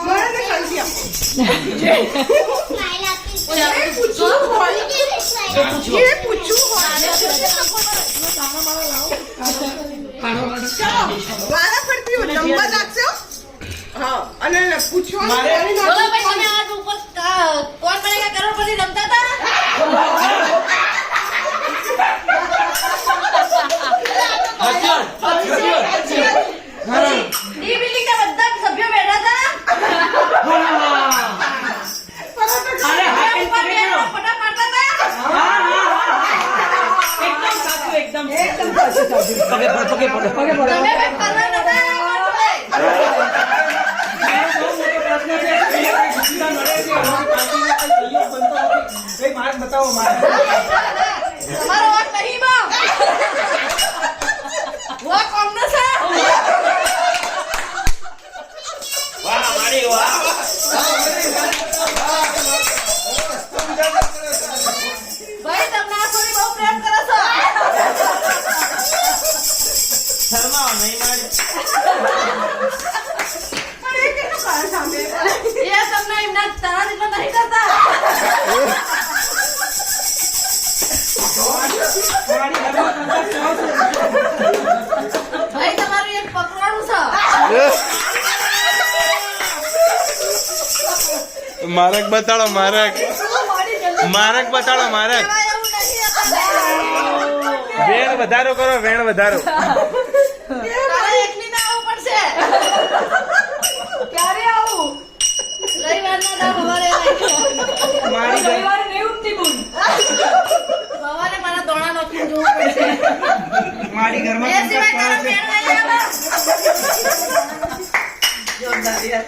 મને કંઈ વારા ફરતી નંબર રાખજો. હા અને પૂછવાનું કોણ બનેગા કરોડપતિ રમતા હતા. ઈ બિલ્ડિંગ ના બધા સભ્યો બેઠા હતા. ફટા મારતા હતા. એકદમ સાચું. પગે પડો. તમે ભાઈ ફરવા નતા બતાવો મારે તમારો વાક નહીં માં વાક કોમનો છે. વાહ મારી વાહ ભાઈ તમને આ છોરી બહુ પ્રેમ કરે છે. શરમાવો નહીં મારી એ તમને એમના તારા જેટલા નહીં કરતા. ભાઈ તમારું એક પકવાડું છે. મારક બતાડો મારક બતાડો મારક. એવા એવું નહીં હતા. વેણ વધારો કરો વેણ વધારો. તારે એકલી ના આવવું પડશે. ક્યારે આવું? રવિવારના દામ સવારે મારી રવિવારે નહીં ઉઠતી બુન. સવારે મારા દોણા નોખીને જોવું પડશે. મારી ઘરમાં એ સિવાય તારો મેળ નહીં આવે. જોરદાર યાર.